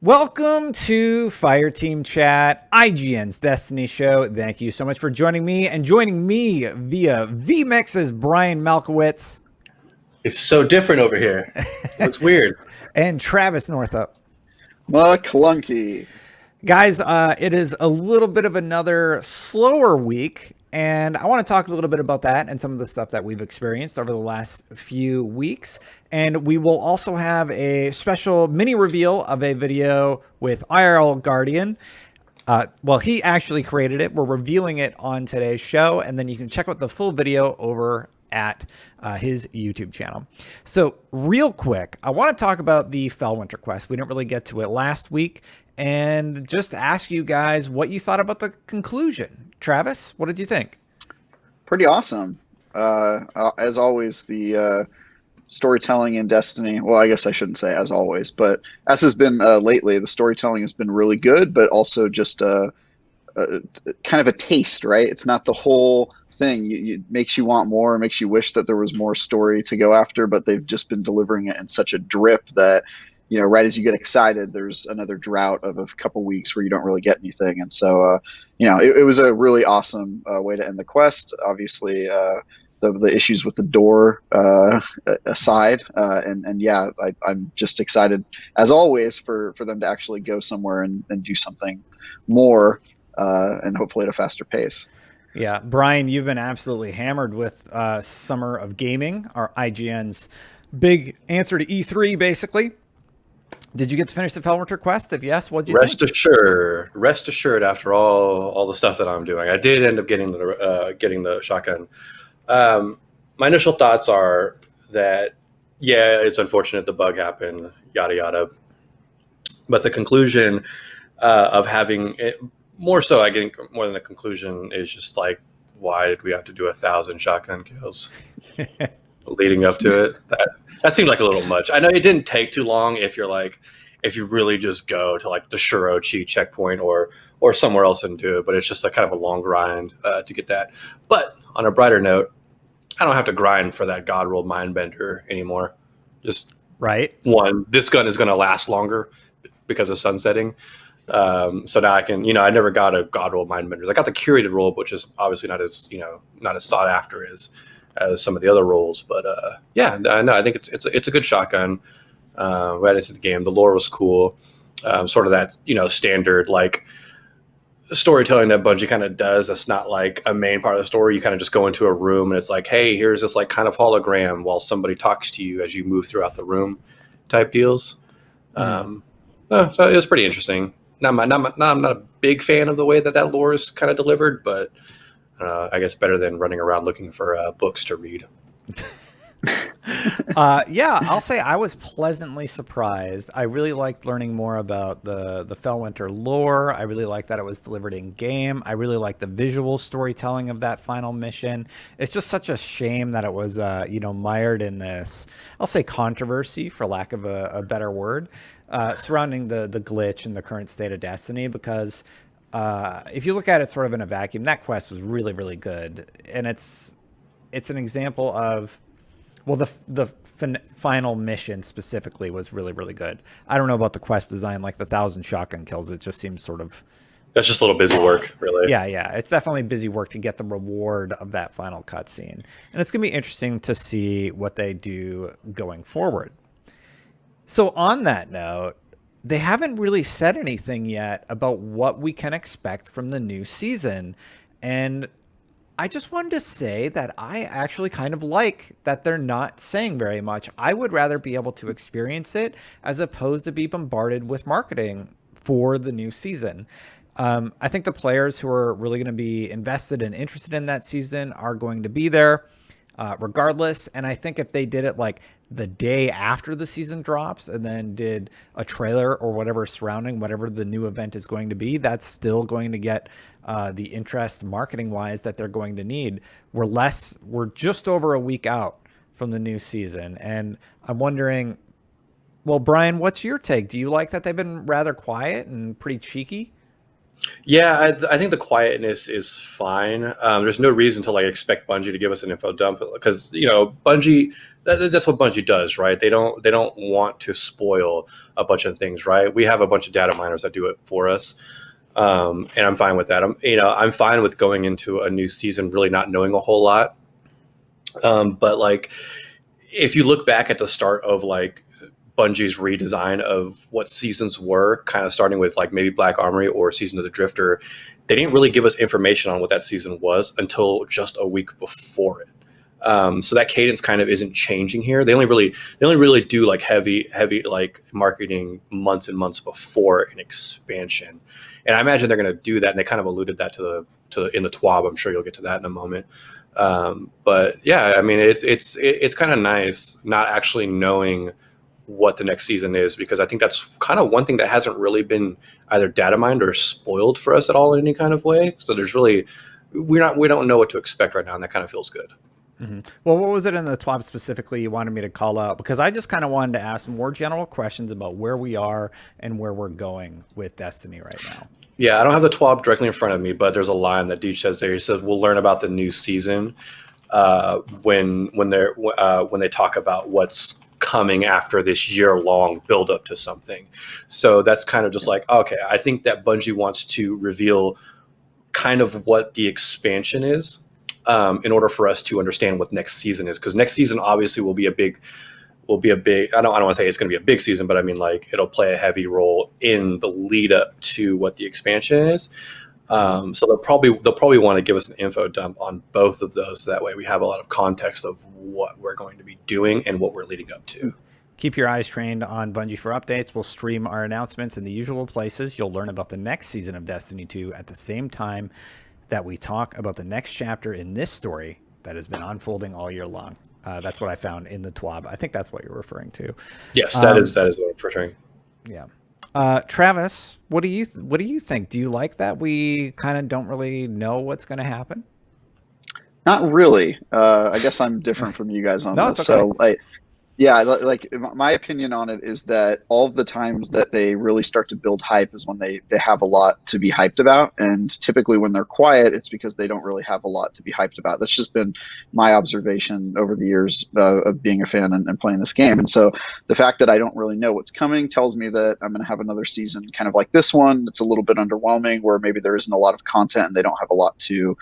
Welcome to Fireteam Chat, IGN's Destiny show. Thank you so much for joining me, and joining me via VMix is Brian Malkowitz. It's so different over here. It's weird. And Travis Northup. McClunky. Guys, it is a little bit of another slower week, and I want to talk a little bit about that and some of the stuff that we've experienced over the last few weeks. And we will also have a special mini reveal of a video with IRL Guardian. Well, he actually created it. We're revealing it on today's show, and then you can check out the full video over at his YouTube channel. So real quick, I want to talk about the Fellwinter quest. We didn't really get to it last week, and just ask you guys what you thought about the conclusion. Travis, what did you think? Pretty awesome. As always, the storytelling in Destiny, well, I guess I shouldn't say as always, but as has been lately, the storytelling has been really good, but also just kind of a taste, right? It's not the whole thing. It makes you want more, it makes you wish that there was more story to go after, but they've just been delivering it in such a drip that, you know, right as you get excited, there's another drought of a couple weeks where you don't really get anything. And so, it was a really awesome way to end the quest. Obviously, the issues with the door aside, and yeah, I'm just excited as always for them to actually go somewhere and do something more, and hopefully at a faster pace. Yeah, Brian, you've been absolutely hammered with Summer of Gaming, our IGN's big answer to E3, basically. Did you get to finish the Fellwinter quest? If yes, what did you think? Rest assured. After all the stuff that I'm doing, I did end up getting the shotgun. My initial thoughts are that yeah, it's unfortunate the bug happened, yada yada. But the conclusion of having it, more so, I think more than the conclusion is just like, why did we have to do 1,000 shotgun kills leading up to it? That seemed like a little much. I know it didn't take too long if you really just go to like the Shuro Chi checkpoint or somewhere else and do it, but it's just like kind of a long grind to get that. But on a brighter note, I don't have to grind for that God roll Mindbender anymore. Just right. One, this gun is going to last longer because of sunsetting. So now I can, I never got a God roll Mindbenders. I got the curated roll, which is obviously not as sought after as some of the other roles, but yeah, no, I think it's a good shotgun. Right into the game, the lore was cool. Sort of that standard like storytelling that Bungie kind of does. That's not like a main part of the story. You kind of just go into a room and it's like, hey, here's this like kind of hologram while somebody talks to you as you move throughout the room, type deals. So it was pretty interesting. I'm not a big fan of the way that lore is kind of delivered, but I guess better than running around looking for books to read. Yeah, I'll say I was pleasantly surprised. I really liked learning more about the Fellwinter lore. I really liked that it was delivered in game. I really liked the visual storytelling of that final mission. It's just such a shame that it was mired in this, I'll say, controversy, for lack of a better word, surrounding the glitch and the current state of Destiny, because if you look at it sort of in a vacuum, that quest was really, really good. And it's an example of, well, the final mission specifically was really, really good. I don't know about the quest design, like the 1,000 shotgun kills. It just seems sort of... That's just a little busy work, really. Yeah. It's definitely busy work to get the reward of that final cutscene. And it's going to be interesting to see what they do going forward. So on that note, they haven't really said anything yet about what we can expect from the new season. And I just wanted to say that I actually kind of like that they're not saying very much. I would rather be able to experience it as opposed to be bombarded with marketing for the new season. I think the players who are really going to be invested and interested in that season are going to be there regardless. And I think if they did it like the day after the season drops and then did a trailer or whatever surrounding whatever the new event is going to be, that's still going to get the interest marketing wise that they're going to need. We're just over a week out from the new season. And I'm wondering, well, Brian, what's your take? Do you like that they've been rather quiet and pretty cheeky? Yeah, I think the quietness is fine. There's no reason to like expect Bungie to give us an info dump because Bungie. That's what Bungie does, right? They don't want to spoil a bunch of things, right? We have a bunch of data miners that do it for us, and I'm fine with that. I'm fine with going into a new season really not knowing a whole lot. But like, if you look back at the start of like Bungie's redesign of what seasons were, kind of starting with like maybe Black Armory or Season of the Drifter, they didn't really give us information on what that season was until just a week before it. So that cadence kind of isn't changing here. They only really do like heavy like marketing months and months before an expansion, and I imagine they're going to do that. And they kind of alluded that to in the TWAB. I'm sure you'll get to that in a moment. But yeah, I mean, it's kind of nice not actually knowing what the next season is, because I think that's kind of one thing that hasn't really been either data mined or spoiled for us at all in any kind of way. So we don't know what to expect right now, and that kind of feels good. Well, what was it in the TWAB specifically you wanted me to call out? Because I just kind of wanted to ask more general questions about where we are and where we're going with Destiny right now. Yeah, I don't have the TWAB directly in front of me, but there's a line that Deej says there. He says we'll learn about the new season when they talk about what's coming after this year-long build-up to something. So that's kind of just like, okay, I think that Bungie wants to reveal kind of what the expansion is in order for us to understand what next season is, because next season obviously will be a big. I don't want to say it's going to be a big season, but I mean like it'll play a heavy role in the lead up to what the expansion is. So they'll probably want to give us an info dump on both of those, so that way we have a lot of context of what we're going to be doing and what we're leading up to. Keep your eyes trained on Bungie for updates. We'll stream our announcements in the usual places. You'll learn about the next season of Destiny 2 at the same time that we talk about the next chapter in this story that has been unfolding all year long. That's what I found in the TWAB. I think that's what you're referring to. Yes, that is what I'm referring. Yeah. Travis, what do you think? Do you like that we kind of don't really know what's going to happen? Not really. I guess I'm different from you guys on No, this. it's okay. So like my opinion on it is that all of the times that they really start to build hype is when they have a lot to be hyped about. And typically when they're quiet, it's because they don't really have a lot to be hyped about. That's just been my observation over the years of being a fan and playing this game. And so the fact that I don't really know what's coming tells me that I'm going to have another season kind of like this one. It's a little bit underwhelming, where maybe there isn't a lot of content and they don't have a lot to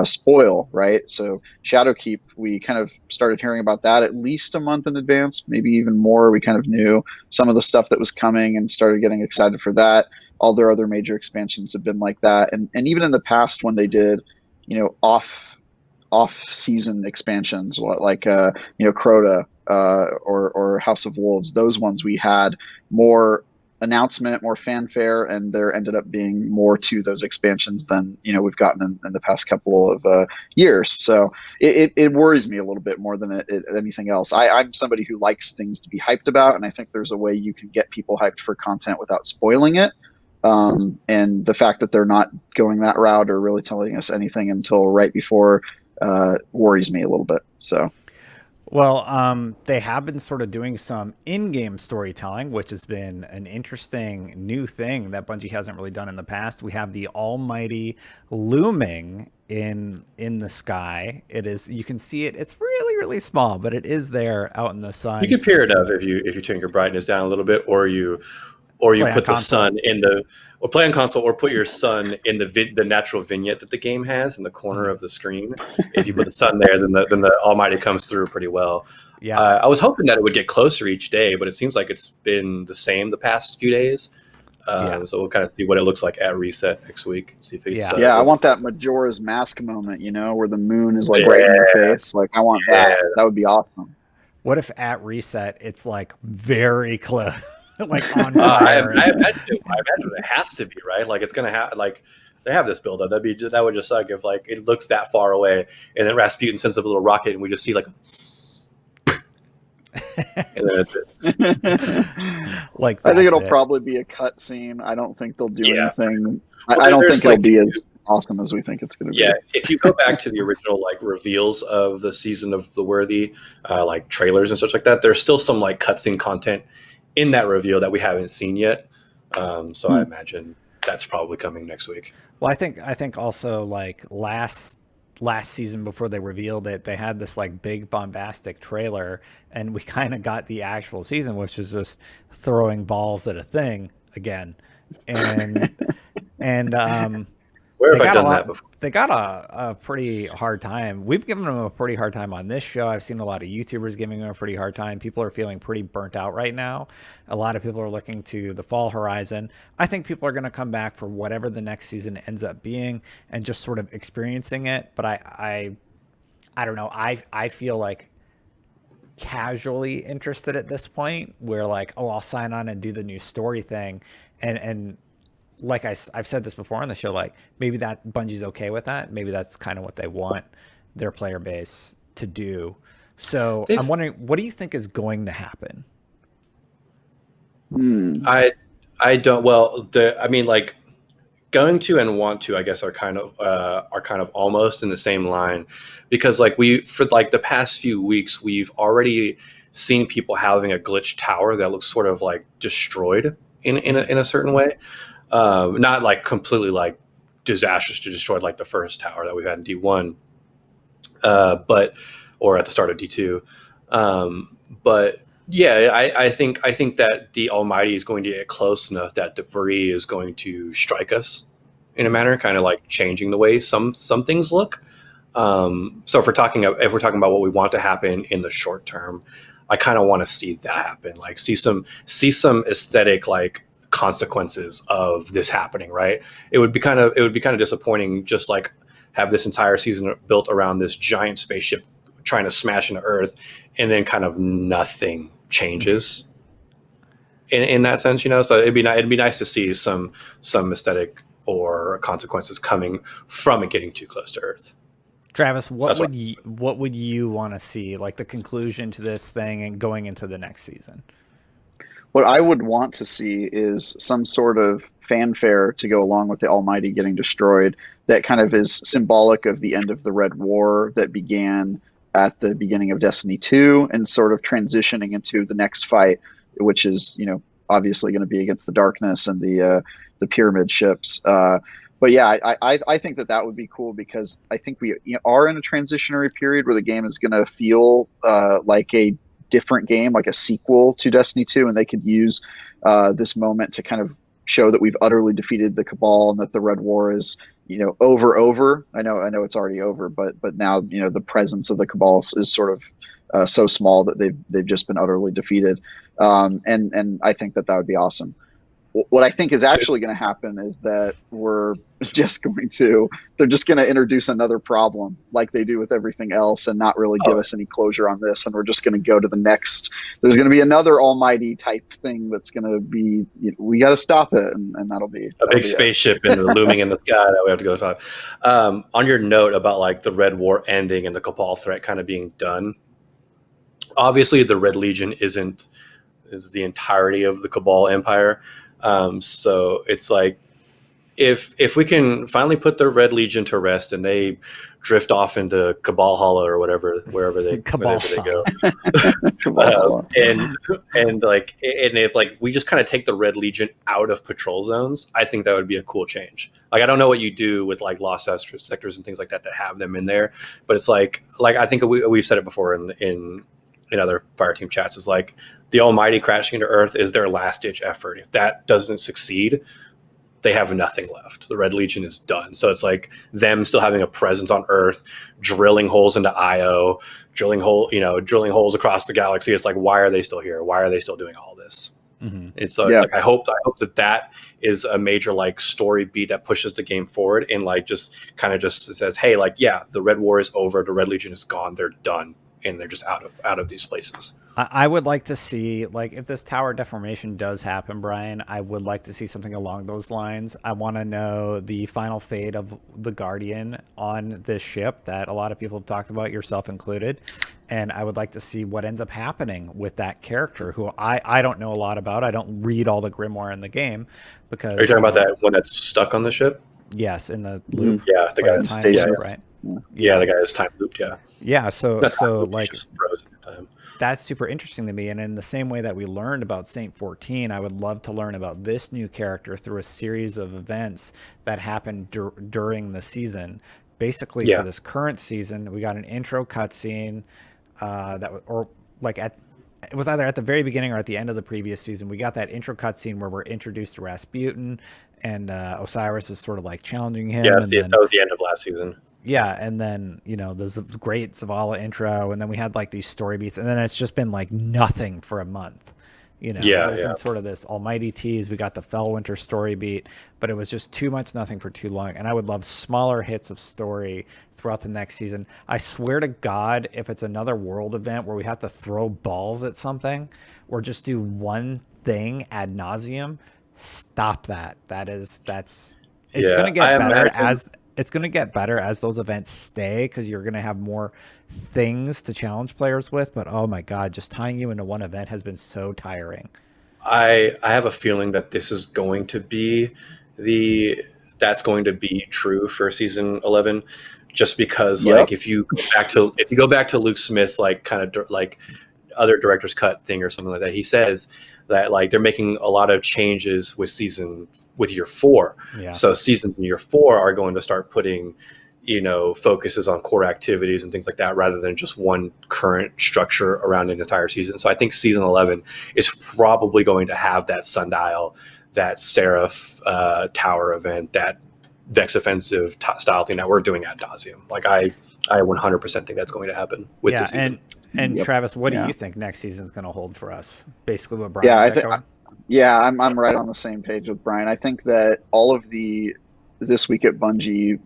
spoil, right? So Shadowkeep, we kind of started hearing about that at least a month in advance, maybe even more. We kind of knew some of the stuff that was coming and started getting excited for that. All their other major expansions have been like that, and even in the past when they did, off season expansions like Crota or House of Wolves, those ones we had more announcement, more fanfare, and there ended up being more to those expansions than we've gotten in the past couple of years. So it worries me a little bit more than anything else. I'm somebody who likes things to be hyped about, and I think there's a way you can get people hyped for content without spoiling it. And the fact that they're not going that route or really telling us anything until right before worries me a little bit. So. Well, they have been sort of doing some in-game storytelling, which has been an interesting new thing that Bungie hasn't really done in the past. We have the Almighty looming in the sky. It is, you can see it. It's really, really small, but it is there out in the sun. You can peer it up if you turn your brightness down a little bit, or you put the sun or play on console, or put your sun in the natural vignette that the game has in the corner of the screen. If you put the sun there, then the Almighty comes through pretty well. Yeah, I was hoping that it would get closer each day, but it seems like it's been the same the past few days. So we'll kind of see what it looks like at reset next week. See if it's, I want that Majora's Mask moment, where the moon is like right in your face. Like I want that. That would be awesome. What if at reset it's like very close? Like on fire. I imagine it has to be, right. Like it's gonna have, like they have this buildup. That would just suck if like it looks that far away and then Rasputin sends up a little rocket and we just see like and then it's it. Like I think it'll probably be a cut scene. I don't think they'll do anything. I don't think it'll be as awesome as we think it's going to be. Yeah, if you go back to the original like reveals of the Season of the Worthy, like trailers and such like that, there's still some like cutscene content in that reveal that we haven't seen yet. So I imagine that's probably coming next week. Well, I think also like last season before they revealed it, they had this like big bombastic trailer, and we kind of got the actual season, which was just throwing balls at a thing again, and and Where they have I got a done that lot. before? They got a pretty hard time. We've given them a pretty hard time on this show. I've seen a lot of YouTubers giving them a pretty hard time. People are feeling pretty burnt out right now. A lot of people are looking to the fall horizon. I think people are going to come back for whatever the next season ends up being and just sort of experiencing it. But I don't know. I feel like casually interested at this point, where like, oh, I'll sign on and do the new story thing, and like I've said this before on the show, like maybe that Bungie's okay with that. Maybe that's kind of what they want their player base to do. So I'm wondering, what do you think is going to happen? I don't. Well, I mean, like going to and want to, I guess, are kind of almost in the same line, because like for like the past few weeks, we've already seen people having a glitch tower that looks sort of like destroyed in a certain way. Not like completely like disastrously destroyed like the first tower that we had in D1, but or at the start of D2. But yeah, I think that the Almighty is going to get close enough that debris is going to strike us in a manner, kind of like changing the way some things look. So if we're talking about what we want to happen in the short term, I kind of want to see that happen, like see some aesthetic like consequences of this happening, right? It would be kind of disappointing just like have this entire season built around this giant spaceship trying to smash into Earth, and then kind of nothing changes in that sense, you know. So it'd be nice to see some aesthetic or consequences coming from it getting too close to Earth. Travis, what would you want to see, like the conclusion to this thing and going into the next season? What I would want to see is some sort of fanfare to go along with the Almighty getting destroyed that kind of is symbolic of the end of the Red War that began at the beginning of Destiny 2 and sort of transitioning into the next fight, which is, you know, obviously going to be against the Darkness and the Pyramid ships. But yeah, I think that would be cool, because I think we are in a transitionary period where the game is going to feel like a different game, like a sequel to Destiny 2, and they could use this moment to kind of show that we've utterly defeated the Cabal and that the Red War is, you know, over. I know it's already over, but now, you know, the presence of the Cabal is sort of so small that they've just been utterly defeated, and I think that would be awesome. What I think is actually going to happen is that they're just going to introduce another problem like they do with everything else and not really give us any closure on this. And we're just going to go to the next, there's going to be another Almighty type thing that's going to be, you know, we got to stop it. And that'll be a big spaceship and looming in the sky that we have to go stop. On your note about like the Red War ending and the Cabal threat kind of being done, obviously the Red Legion is the entirety of the Cabal Empire. So it's like, if we can finally put the Red Legion to rest and they drift off into Cabal Hollow or wherever they go, and if like we just kind of take the Red Legion out of patrol zones, I think that would be a cool change. Like I don't know what you do with like lost sectors and things like that have them in there, but it's like I think we've said it before in other Fireteam chats, is like the Almighty crashing into Earth is their last ditch effort. If that doesn't succeed, they have nothing left. The Red Legion is done. So it's like them still having a presence on Earth, drilling holes into Io, drilling holes across the galaxy. It's like, why are they still here? Why are they still doing all this? Mm-hmm. And so it's like, I hope that is a major like story beat that pushes the game forward and like just kind of just says, hey, like, yeah, the Red War is over. The Red Legion is gone. They're done. And they're just out of these places. I would like to see, like, if this tower deformation does happen, Brian, I would like to see something along those lines. I want to know the final fate of the Guardian on this ship that a lot of people have talked about, yourself included. And I would like to see what ends up happening with that character, who I don't know a lot about. I don't read all the grimoire in the game. Because are you talking about that one that's stuck on the ship? Yes, in the loop. Yeah, the guy stays, right? Yeah, the guy is time looped. Yeah. Yeah, so like just frozen in time. that's super interesting to me. And in the same way that we learned about Saint 14, I would love to learn about this new character through a series of events that happened during the season. Basically, for this current season, we got an intro cutscene it was either at the very beginning or at the end of the previous season. We got that intro cutscene where we're introduced to Rasputin, and Osiris is sort of like challenging him. Yeah, that was the end of last season. Yeah, and then, there's a great Zavala intro, and then we had like these story beats, and then it's just been like nothing for a month. There's been sort of this almighty tease. We got the Fellwinter story beat, but it was just too much nothing for too long. And I would love smaller hits of story throughout the next season. I swear to God, if it's another world event where we have to throw balls at something or just do one thing ad nauseum, stop that. It's going to get better it's going to get better as those events stay, because you're going to have more things to challenge players with. But oh my God, just tying you into one event has been so tiring. I have a feeling that this is going to be that's going to be true for season 11, just because like if you go back to Luke Smith's like kind of like other director's cut thing or something like that, he says that like they're making a lot of changes with year 4. So seasons in year 4 are going to start putting focuses on core activities and things like that, rather than just one current structure around an entire season. So I think season 11 is probably going to have that sundial, that Seraph tower event, that Vex offensive style thing that we're doing ad nauseum. Like I 100% think that's going to happen with this season. And Travis, what do you think next season is going to hold for us? Basically, what Brian's I'm right on the same page with Brian. I think that all of the This Week at Bungie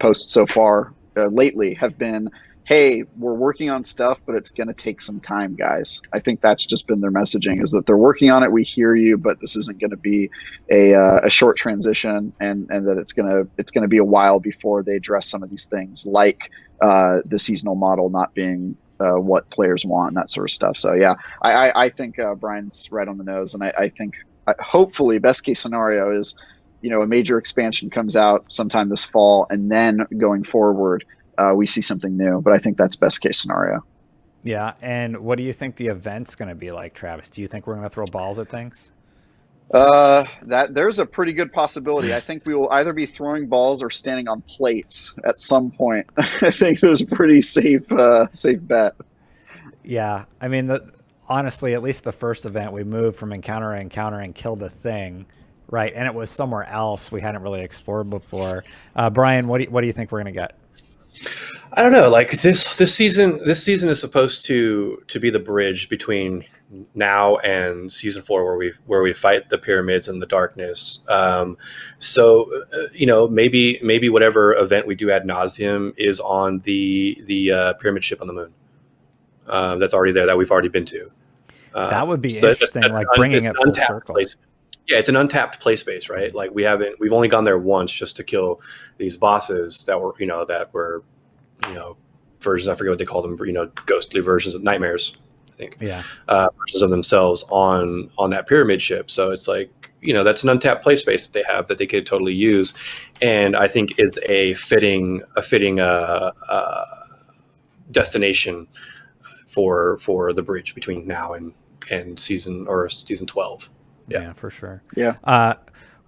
posts so far lately have been, hey, we're working on stuff, but it's going to take some time, guys. I think that's just been their messaging, is that they're working on it. We hear you, but this isn't going to be a short transition, and that it's going to be a while before they address some of these things, like the seasonal model not being what players want and that sort of stuff. So yeah, I think Brian's right on the nose, and I think hopefully best case scenario is a major expansion comes out sometime this fall, and then going forward we see something new. But I think that's best case scenario. Yeah. And what do you think the event's going to be like, Travis? Do you think we're going to throw balls at things? That there's a pretty good possibility. I think we will either be throwing balls or standing on plates at some point. I think it was a pretty safe bet. Yeah. I mean, honestly, at least the first event, we moved from encounter to encounter and killed a thing. Right. And it was somewhere else we hadn't really explored before. Brian, what do you think we're going to get? I don't know. Like this season is supposed to be the bridge between now and season 4, where we fight the pyramids in the darkness. So maybe whatever event we do ad nauseum is on the pyramid ship on the moon. That's already there, that we've already been to. That would be interesting, like bringing it full circle. Yeah, it's an untapped play space, right? Like we've only gone there once just to kill these bosses that were versions, I forget what they call them, ghostly versions of nightmares, I think. Yeah. Versions of themselves on that pyramid ship. So it's like, that's an untapped play space that they have that they could totally use. And I think it's a fitting destination for the bridge between now and season 12. Yeah, for sure. Yeah.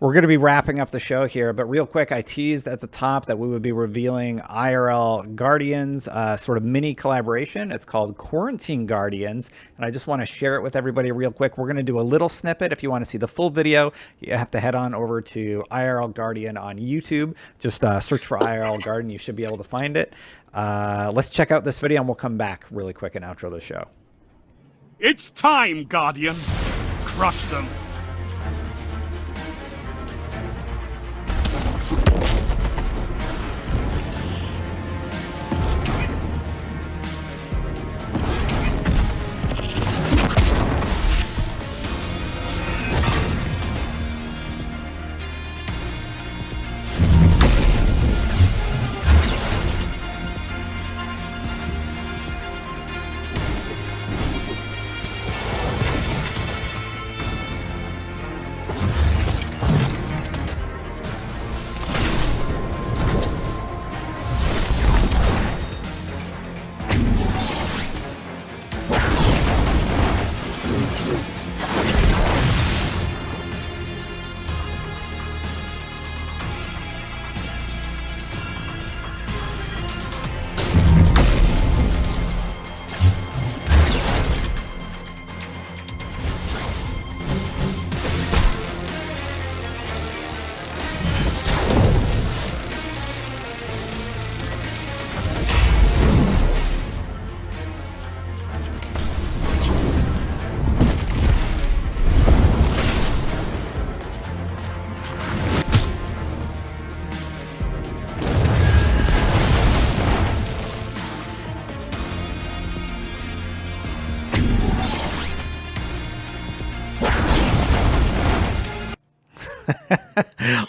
We're going to be wrapping up the show here, but real quick, I teased at the top that we would be revealing IRL Guardians, sort of mini collaboration. It's called Quarantine Guardians, and I just want to share it with everybody real quick. We're going to do a little snippet. If you want to see the full video, you have to head on over to IRL Guardian on YouTube. Just search for IRL Guardian. You should be able to find it. Let's check out this video, and we'll come back really quick and outro the show. It's time, Guardian. Crush them.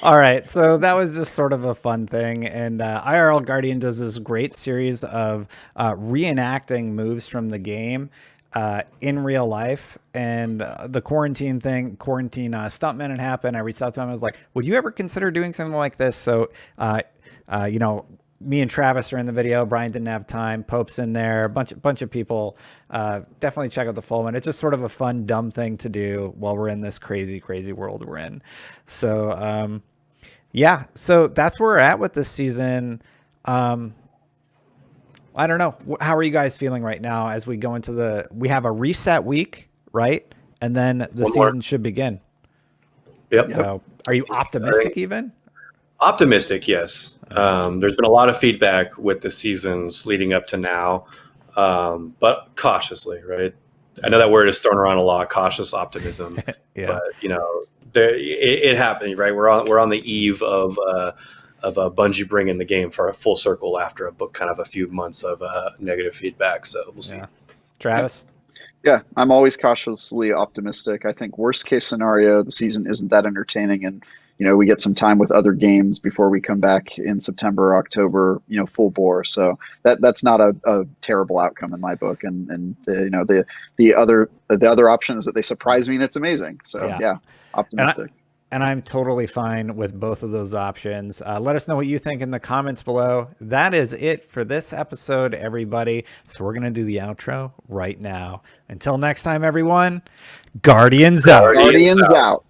All right, so that was just sort of a fun thing, and IRL Guardian does this great series of reenacting moves from the game in real life. And the quarantine stuntman had happened. I reached out to him. I was like, "Would you ever consider doing something like this?" So, me and Travis are in the video. Brian didn't have time. Pope's in there. Bunch of people. Definitely check out the full one. It's just sort of a fun, dumb thing to do while we're in this crazy, crazy world we're in. So, yeah. So that's where we're at with this season. I don't know. How are you guys feeling right now as we go into we have a reset week, right? And then the season should begin. Yep. So are you optimistic even? Optimistic, yes. There's been a lot of feedback with the seasons leading up to now, but cautiously, right? I know that word is thrown around a lot, cautious optimism. Yeah. But it happened, right? We're on the eve of Bungie bringing the game for a full circle after kind of a few months of negative feedback. So we'll see. Yeah. Travis? Yeah, I'm always cautiously optimistic. I think worst case scenario, the season isn't that entertaining, and we get some time with other games before we come back in September or October, full bore. So that's not a terrible outcome in my book. And the other option is that they surprise me and it's amazing. So yeah optimistic. And I'm totally fine with both of those options. Let us know what you think in the comments below. That is it for this episode, everybody. So we're going to do the outro right now. Until next time, everyone, Guardians out. Guardians out.